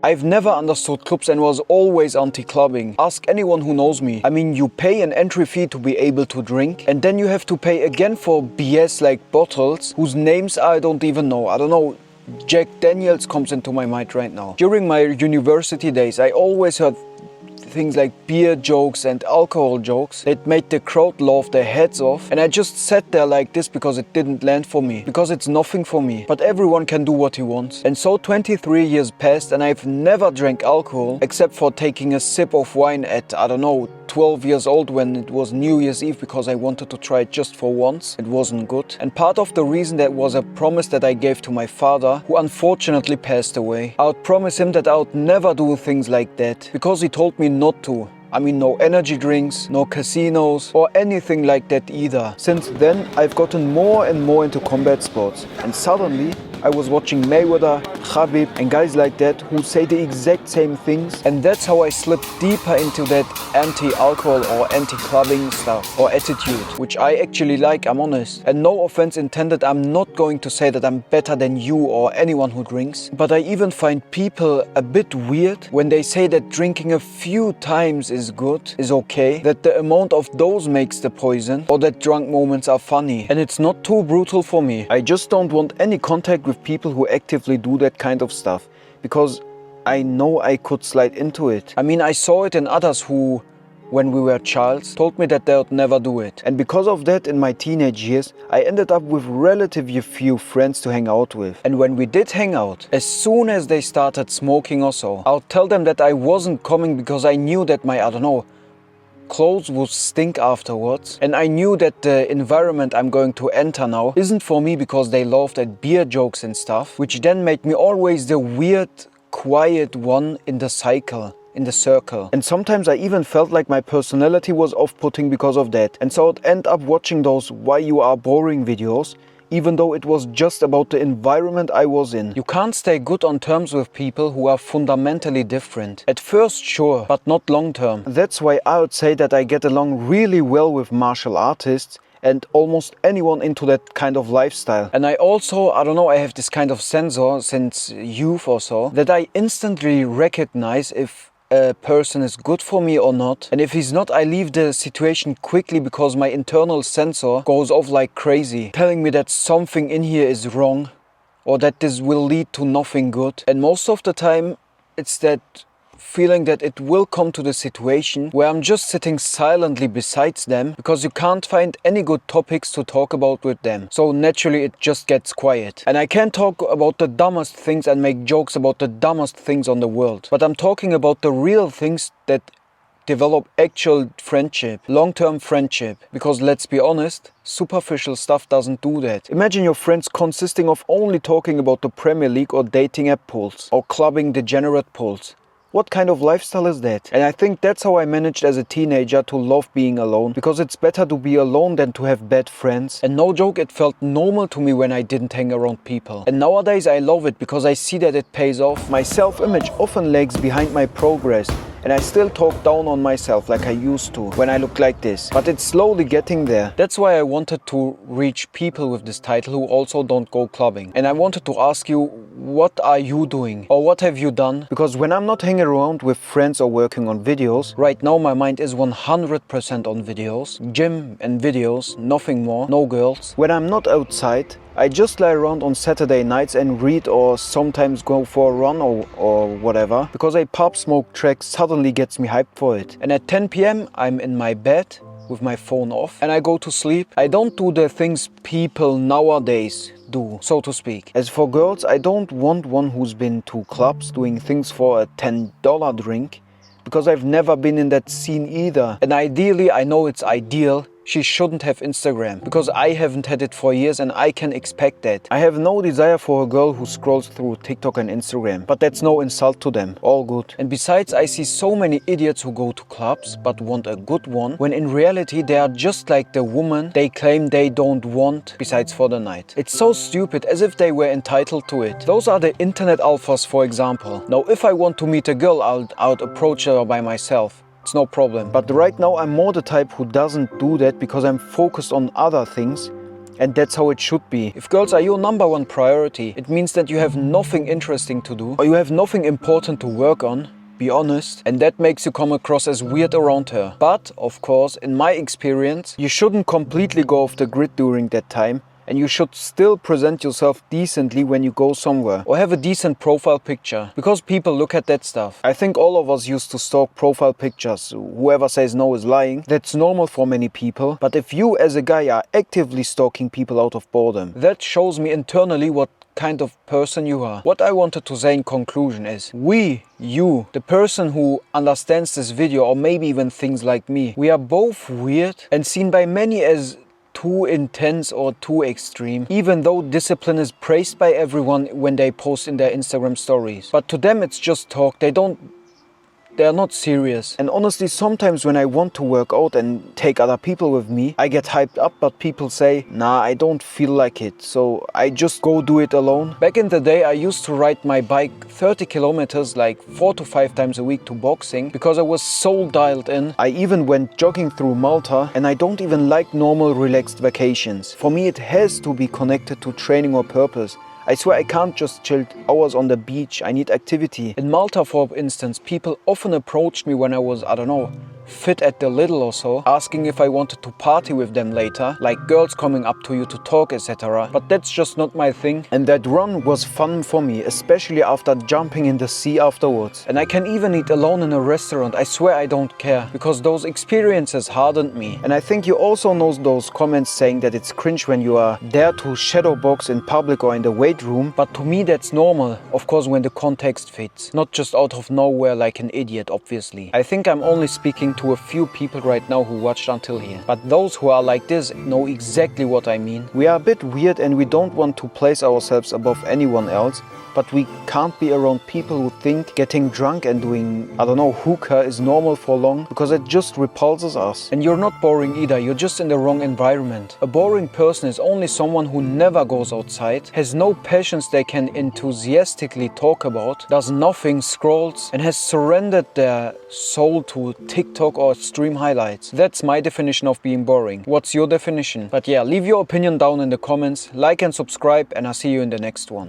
I've never understood clubs and was always anti-clubbing. Ask anyone who knows me. I mean, you pay an entry fee to be able to drink, and then you have to pay again for BS like bottles whose names I don't even know. I don't know. Jack Daniels comes into my mind right now. During my university days, I always heard things like beer jokes and alcohol jokes that made the crowd laugh their heads off, and I just sat there like this because it didn't land for me, because it's nothing for me. But everyone can do what he wants. And so 23 years passed and I've never drank alcohol except for taking a sip of wine at, I don't know, 12 years old when it was New Year's Eve because I wanted to try it just for once. It wasn't good. And part of the reason that was a promise that I gave to my father, who unfortunately passed away. I would promise him that I would never do things like that because he told me not to. I mean, no energy drinks, no casinos or anything like that either. Since then, I've gotten more and more into combat sports, and suddenly I was watching Mayweather, Khabib and guys like that who say the exact same things, and that's how I slipped deeper into that anti-alcohol or anti-clubbing stuff or attitude, which I actually like, I'm honest. And no offense intended, I'm not going to say that I'm better than you or anyone who drinks, but I even find people a bit weird when they say that drinking a few times is good, is okay, that the amount of dose makes the poison, or that drunk moments are funny. And it's not too brutal for me. I just don't want any contact with people who actively do that kind of stuff, because I know I could slide into it. I mean, I saw it in others who, when we were childs, told me that they would never do it. And because of that, in my teenage years, I ended up with relatively few friends to hang out with. And when we did hang out, as soon as they started smoking or so, I would tell them that I wasn't coming because I knew that my, I don't know, clothes would stink afterwards, and I knew that the environment I'm going to enter now isn't for me because they laughed at beer jokes and stuff, which then made me always the weird, quiet one in the cycle, in the circle. And sometimes I even felt like my personality was off-putting because of that, and so I'd end up watching those why you are boring videos, even though it was just about the environment I was in. You can't stay good on terms with people who are fundamentally different. At first, sure, but not long term. That's why I would say that I get along really well with martial artists and almost anyone into that kind of lifestyle. And I also, I don't know, I have this kind of sensor since youth or so, that I instantly recognize if a person is good for me or not, and if he's not, I leave the situation quickly because my internal sensor goes off like crazy, telling me that something in here is wrong or that this will lead to nothing good. And most of the time it's that feeling that it will come to the situation where I'm just sitting silently besides them because you can't find any good topics to talk about with them. So naturally it just gets quiet. And I can talk about the dumbest things and make jokes about the dumbest things on the world. But I'm talking about the real things that develop actual friendship, long-term friendship. Because let's be honest, superficial stuff doesn't do that. Imagine your friends consisting of only talking about the Premier League or dating app pools or clubbing degenerate pools. What kind of lifestyle is that? And I think that's how I managed as a teenager to love being alone, because it's better to be alone than to have bad friends. And no joke, it felt normal to me when I didn't hang around people. And nowadays I love it because I see that it pays off. My self-image often lags behind my progress, and I still talk down on myself like I used to when I look like this. But it's slowly getting there. That's why I wanted to reach people with this title who also don't go clubbing. And I wanted to ask you, what are you doing? Or what have you done? Because when I'm not hanging around with friends or working on videos, right now my mind is 100% on videos. Gym and videos, nothing more, no girls. When I'm not outside, I just lie around on Saturday nights and read or sometimes go for a run or whatever, because a Pop Smoke track suddenly gets me hyped for it. And at 10 PM I'm in my bed with my phone off and I go to sleep. I don't do the things people nowadays do, so to speak. As for girls, I don't want one who's been to clubs doing things for a $10 drink, because I've never been in that scene either. And ideally, I know it's ideal, she shouldn't have Instagram, because I haven't had it for years and I can expect that. I have no desire for a girl who scrolls through TikTok and Instagram, but that's no insult to them, all good. And besides, I see so many idiots who go to clubs but want a good one, when in reality they are just like the woman they claim they don't want besides for the night. It's so stupid, as if they were entitled to it. Those are the internet alphas, for example. Now if I want to meet a girl, I'll approach her by myself. It's no problem. But right now I'm more the type who doesn't do that because I'm focused on other things And that's how it should be. If girls are your number one priority, it means that you have nothing interesting to do or you have nothing important to work on. Be honest, and that makes you come across as weird around her. But, of course, in my experience, you shouldn't completely go off the grid during that time, and you should still present yourself decently when you go somewhere, or have a decent profile picture, because people look at that stuff. I think all of us used to stalk profile pictures. Whoever says no is lying. That's normal for many people, but if you as a guy are actively stalking people out of boredom, that shows me internally what kind of person you are. What I wanted to say in conclusion is, you, the person who understands this video, or maybe even things like me, we are both weird and seen by many as too intense or too extreme, even though discipline is praised by everyone when they post in their Instagram stories. But to them it's just talk. They are not serious. And honestly, sometimes when I want to work out and take other people with me, I get hyped up, but people say, nah, I don't feel like it, so I just go do it alone. Back in the day, I used to ride my bike 30 kilometers like 4 to 5 times a week to boxing because I was so dialed in. I even went jogging through Malta, and I don't even like normal relaxed vacations. For me, it has to be connected to training or purpose. I swear I can't just chill hours on the beach, I need activity. In Malta, for instance, people often approached me when I was, I don't know, fit at the Lidl or so, asking if I wanted to party with them later, like girls coming up to you to talk, etc. But that's just not my thing. And that run was fun for me, especially after jumping in the sea afterwards. And I can even eat alone in a restaurant, I swear I don't care, because those experiences hardened me. And I think you also know those comments saying that it's cringe when you are there to shadow box in public or in the weight room, but to me that's normal, of course when the context fits, not just out of nowhere like an idiot, obviously. I think I'm only speaking to a few people right now who watched until here, but those who are like this know exactly what I mean. We are a bit weird and we don't want to place ourselves above anyone else, but we can't be around people who think getting drunk and doing, I don't know, hookah is normal for long, because it just repulses us. And you're not boring either, you're just in the wrong environment. A boring person is only someone who never goes outside, has no passions they can enthusiastically talk about, does nothing, scrolls, and has surrendered their soul to TikTok or stream highlights. That's my definition of being boring. What's your definition? But yeah, leave your opinion down in the comments, like and subscribe, and I'll see you in the next one.